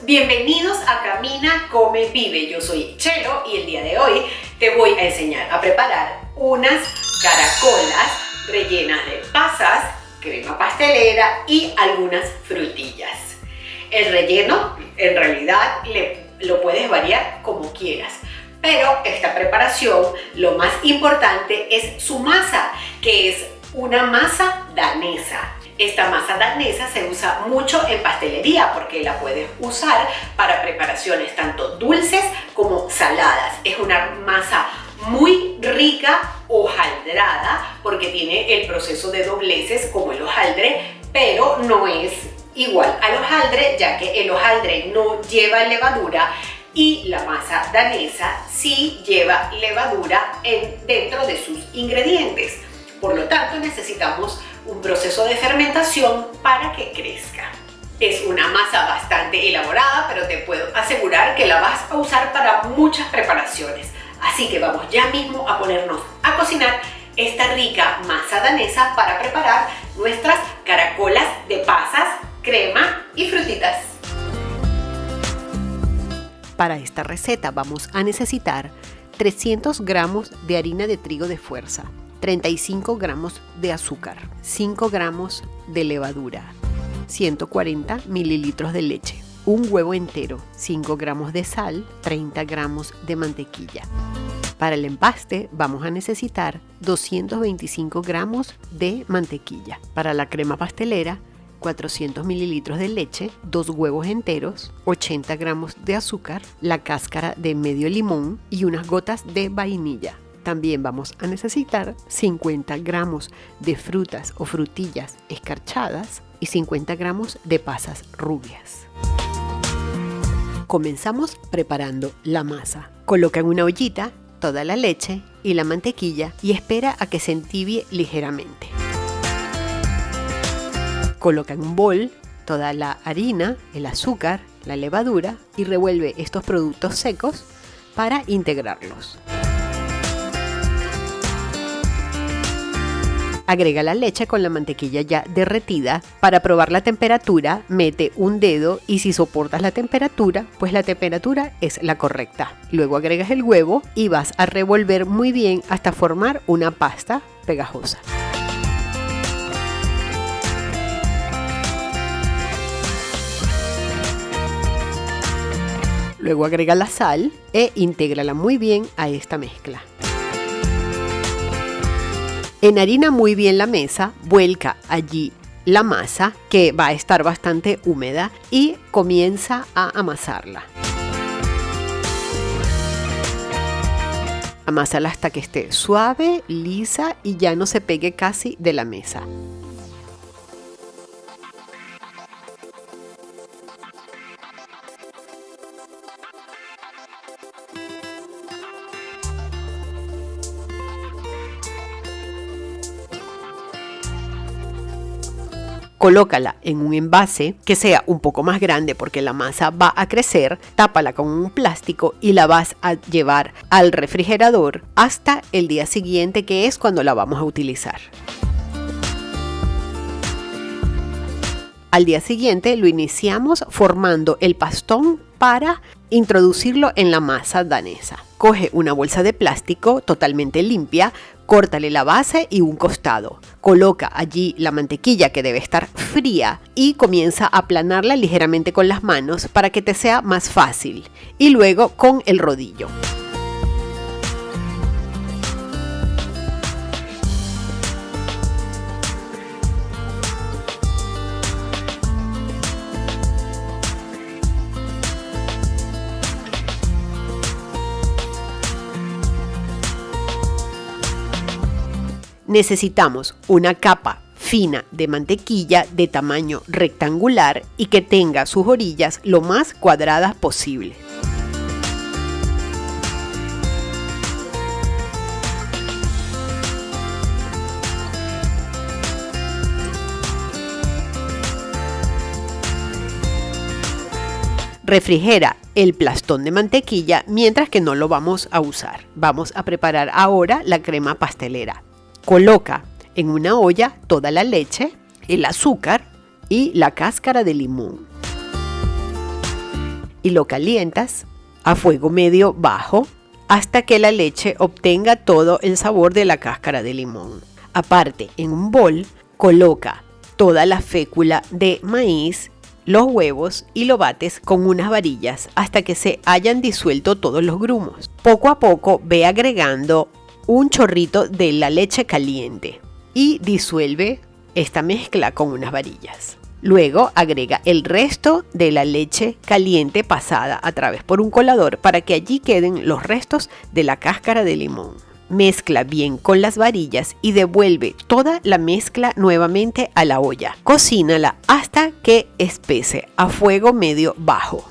Bienvenidos a Camina, Come, Vive. Yo soy Chelo y el día de hoy te voy a enseñar a preparar unas caracolas rellenas de pasas, crema pastelera y algunas frutillas. El relleno en realidad lo puedes variar como quieras, pero esta preparación lo más importante es su masa, que es una masa danesa. Esta masa danesa se usa mucho en pastelería porque la puedes usar para preparaciones tanto dulces como saladas. Es una masa muy rica, hojaldrada, porque tiene el proceso de dobleces como el hojaldre, pero no es igual al hojaldre, ya que el hojaldre no lleva levadura y la masa danesa sí lleva levadura dentro de sus ingredientes. Por lo tanto, necesitamos un proceso de fermentación para que crezca. Es una masa bastante elaborada, pero te puedo asegurar que la vas a usar para muchas preparaciones. Así que vamos ya mismo a ponernos a cocinar esta rica masa danesa para preparar nuestras caracolas de pasas, crema y frutitas. Para esta receta vamos a necesitar 300 gramos de harina de trigo de fuerza, 35 gramos de azúcar, 5 gramos de levadura, 140 mililitros de leche, un huevo entero, 5 gramos de sal, 30 gramos de mantequilla. Para el empaste vamos a necesitar 225 gramos de mantequilla. Para la crema pastelera, 400 mililitros de leche, 2 huevos enteros, 80 gramos de azúcar, la cáscara de medio limón y unas gotas de vainilla. También vamos a necesitar 50 gramos de frutas o frutillas escarchadas y 50 gramos de pasas rubias. Comenzamos preparando la masa. Coloca en una ollita toda la leche y la mantequilla y espera a que se entibie ligeramente. Coloca en un bol toda la harina, el azúcar, la levadura y revuelve estos productos secos para integrarlos. Agrega la leche con la mantequilla ya derretida. Para probar la temperatura, mete un dedo y si soportas la temperatura, pues la temperatura es la correcta. Luego agregas el huevo y vas a revolver muy bien hasta formar una pasta pegajosa. Luego agrega la sal e intégrala muy bien a esta mezcla. Enharina muy bien la mesa, vuelca allí la masa que va a estar bastante húmeda y comienza a amasarla. Amásala hasta que esté suave, lisa y ya no se pegue casi de la mesa. Colócala en un envase que sea un poco más grande porque la masa va a crecer, tápala con un plástico y la vas a llevar al refrigerador hasta el día siguiente, que es cuando la vamos a utilizar. Al día siguiente lo iniciamos formando el pastón para introducirlo en la masa danesa. Coge una bolsa de plástico totalmente limpia, córtale la base y un costado. Coloca allí la mantequilla que debe estar fría y comienza a aplanarla ligeramente con las manos para que te sea más fácil. Y luego con el rodillo. Necesitamos una capa fina de mantequilla de tamaño rectangular y que tenga sus orillas lo más cuadradas posible. Refrigera el plastón de mantequilla mientras que no lo vamos a usar. Vamos a preparar ahora la crema pastelera. Coloca en una olla toda la leche, el azúcar y la cáscara de limón. y lo calientas a fuego medio bajo hasta que la leche obtenga todo el sabor de la cáscara de limón. Aparte, en un bol, coloca toda la fécula de maíz, los huevos y lo bates con unas varillas hasta que se hayan disuelto todos los grumos. Poco a poco ve agregando un chorrito de la leche caliente y disuelve esta mezcla con unas varillas. Luego agrega el resto de la leche caliente pasada a través por un colador para que allí queden los restos de la cáscara de limón. Mezcla bien con las varillas y devuelve toda la mezcla nuevamente a la olla. Cocínala hasta que espese a fuego medio bajo.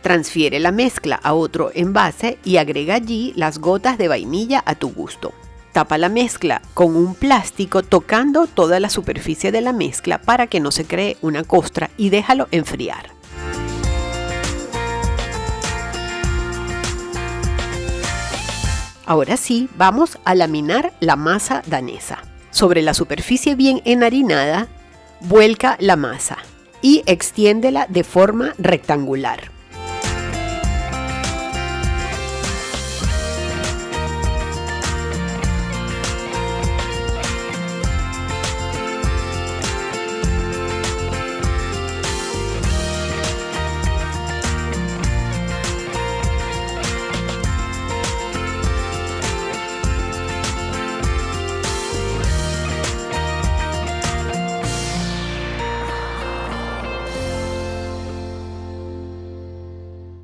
Transfiere la mezcla a otro envase y agrega allí las gotas de vainilla a tu gusto. Tapa la mezcla con un plástico tocando toda la superficie de la mezcla para que no se cree una costra y déjalo enfriar. Ahora sí, vamos a laminar la masa danesa. Sobre la superficie bien enharinada, vuelca la masa y extiéndela de forma rectangular.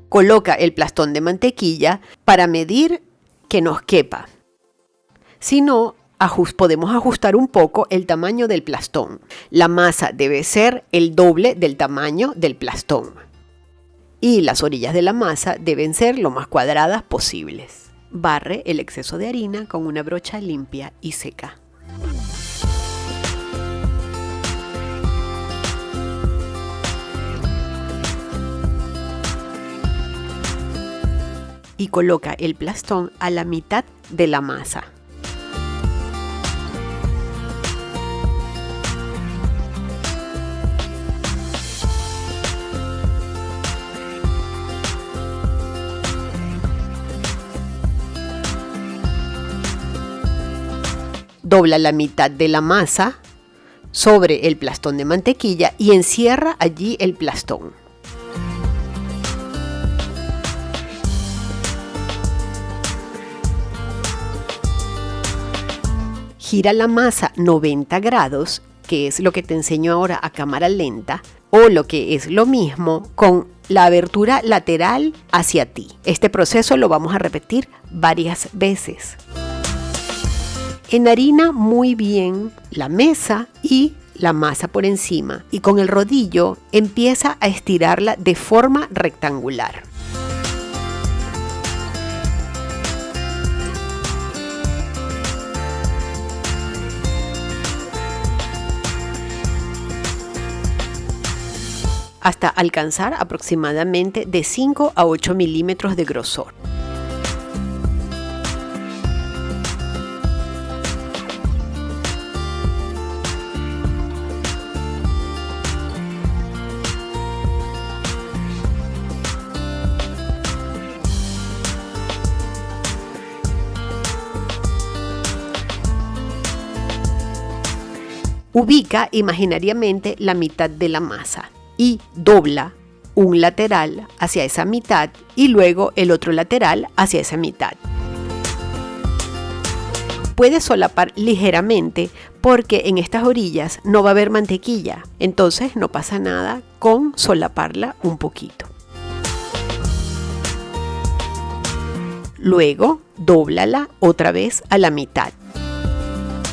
Coloca el plastón de mantequilla para medir que nos quepa. Si no, podemos ajustar un poco el tamaño del plastón. La masa debe ser el doble del tamaño del plastón. Y las orillas de la masa deben ser lo más cuadradas posibles. Barre el exceso de harina con una brocha limpia y seca. Y coloca el plastón a la mitad de la masa. Dobla la mitad de la masa sobre el plastón de mantequilla y encierra allí el plastón. Gira la masa 90 grados, que es lo que te enseño ahora a cámara lenta, o lo que es lo mismo, con la abertura lateral hacia ti. Este proceso lo vamos a repetir varias veces. Enharina muy bien la mesa y la masa por encima y con el rodillo empieza a estirarla de forma rectangular. Hasta alcanzar aproximadamente de 5 a 8 milímetros de grosor. Ubica imaginariamente la mitad de la masa y dobla un lateral hacia esa mitad y luego el otro lateral hacia esa mitad. Puedes solapar ligeramente porque en estas orillas no va a haber mantequilla, entonces no pasa nada con solaparla un poquito. Luego dóblala otra vez a la mitad.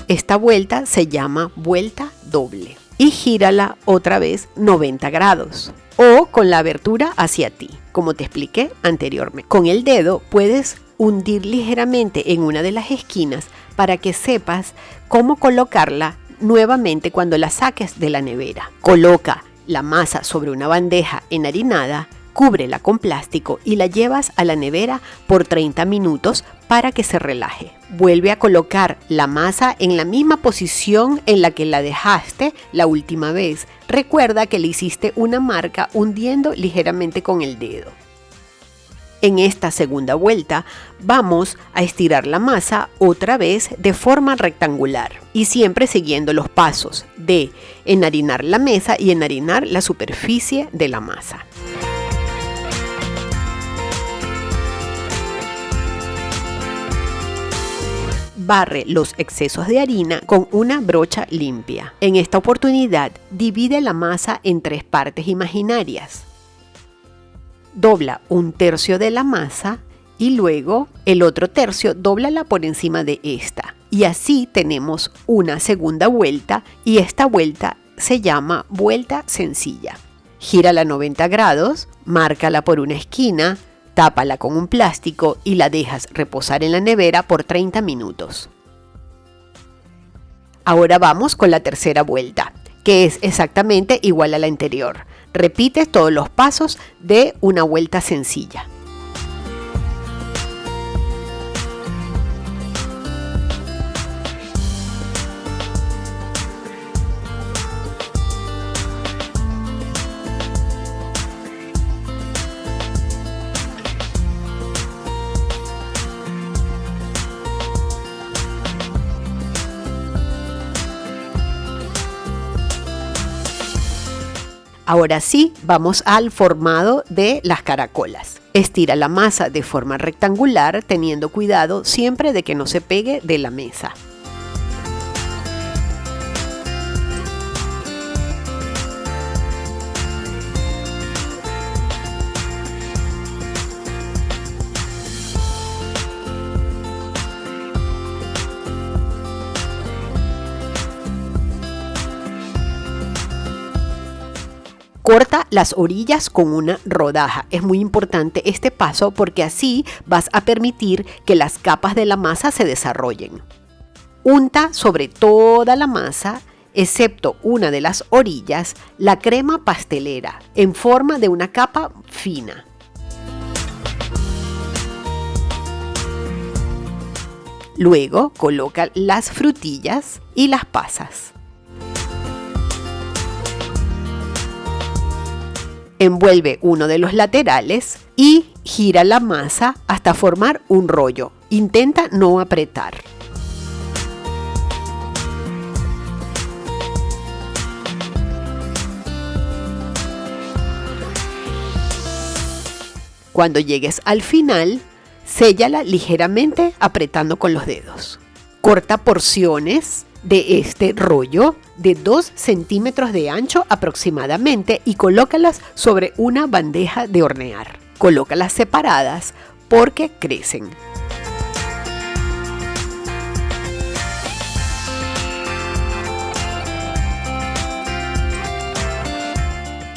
Esta vuelta se llama vuelta doble. Y gírala otra vez 90 grados o con la abertura hacia ti, como te expliqué anteriormente. Con el dedo puedes hundir ligeramente en una de las esquinas para que sepas cómo colocarla nuevamente cuando la saques de la nevera. Coloca la masa sobre una bandeja enharinada Cúbrela con plástico y la llevas a la nevera por 30 minutos para que se relaje. Vuelve a colocar la masa en la misma posición en la que la dejaste la última vez. Recuerda que le hiciste una marca hundiendo ligeramente con el dedo. En esta segunda vuelta vamos a estirar la masa otra vez de forma rectangular y siempre siguiendo los pasos de enharinar la mesa y enharinar la superficie de la masa. Barre los excesos de harina con una brocha limpia. En esta oportunidad, divide la masa en 3 partes imaginarias. Dobla un tercio de la masa y luego el otro tercio dóblala por encima de esta. Y así tenemos una segunda vuelta y esta vuelta se llama vuelta sencilla. Gírala 90 grados, márcala por una esquina, tápala con un plástico y la dejas reposar en la nevera por 30 minutos. Ahora vamos con la tercera vuelta, que es exactamente igual a la anterior. Repite todos los pasos de una vuelta sencilla. Ahora sí, vamos al formado de las caracolas. Estira la masa de forma rectangular, teniendo cuidado siempre de que no se pegue de la mesa. Corta las orillas con una rodaja. Es muy importante este paso porque así vas a permitir que las capas de la masa se desarrollen. Unta sobre toda la masa, excepto una de las orillas, la crema pastelera en forma de una capa fina. Luego coloca las frutillas y las pasas. Envuelve uno de los laterales y gira la masa hasta formar un rollo. Intenta no apretar. Cuando llegues al final, séllala ligeramente apretando con los dedos. Corta porciones de este rollo de 2 centímetros de ancho aproximadamente y colócalas sobre una bandeja de hornear. Colócalas separadas porque crecen.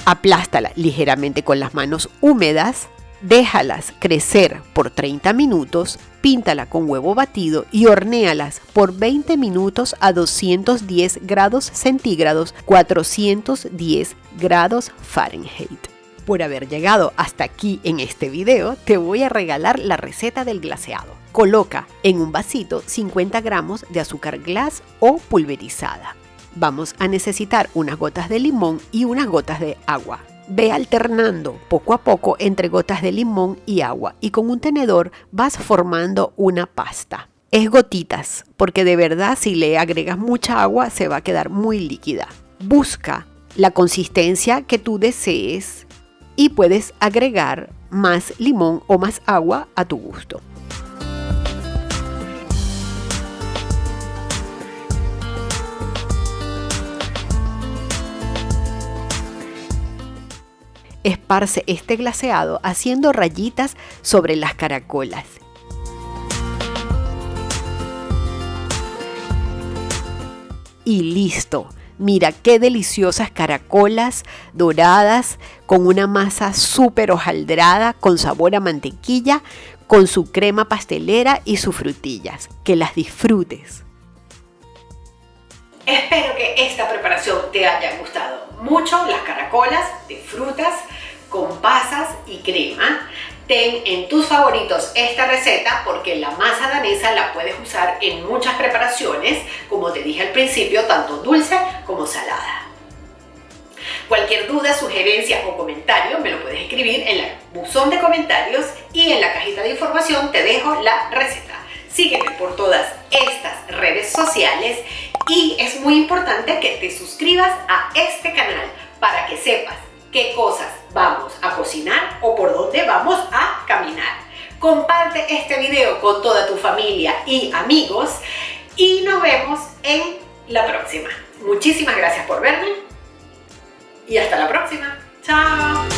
Aplástala ligeramente con las manos húmedas. Déjalas crecer por 30 minutos, píntala con huevo batido y hornéalas por 20 minutos a 210 grados centígrados, 410 grados Fahrenheit. Por haber llegado hasta aquí en este video, te voy a regalar la receta del glaseado. Coloca en un vasito 50 gramos de azúcar glass o pulverizada. Vamos a necesitar unas gotas de limón y unas gotas de agua. Ve alternando poco a poco entre gotas de limón y agua y con un tenedor vas formando una pasta. Es gotitas, porque de verdad si le agregas mucha agua se va a quedar muy líquida. Busca la consistencia que tú desees y puedes agregar más limón o más agua a tu gusto. Esparce este glaseado haciendo rayitas sobre las caracolas. Y listo. Mira qué deliciosas caracolas doradas con una masa súper hojaldrada con sabor a mantequilla, con su crema pastelera y sus frutillas. Que las disfrutes. Espero que esta preparación te haya gustado mucho, las caracolas de frutas con pasas y crema. Ten en tus favoritos esta receta porque la masa danesa la puedes usar en muchas preparaciones, como te dije al principio, tanto dulce como salada. Cualquier duda, sugerencia o comentario me lo puedes escribir en el buzón de comentarios y en la cajita de información te dejo la receta. Sígueme por todas estas redes sociales y es muy importante que te suscribas a este canal para que sepas qué cosas vamos a cocinar o por dónde vamos a caminar. Comparte este video con toda tu familia y amigos y nos vemos en la próxima. Muchísimas gracias por verme y hasta la próxima. ¡Chao!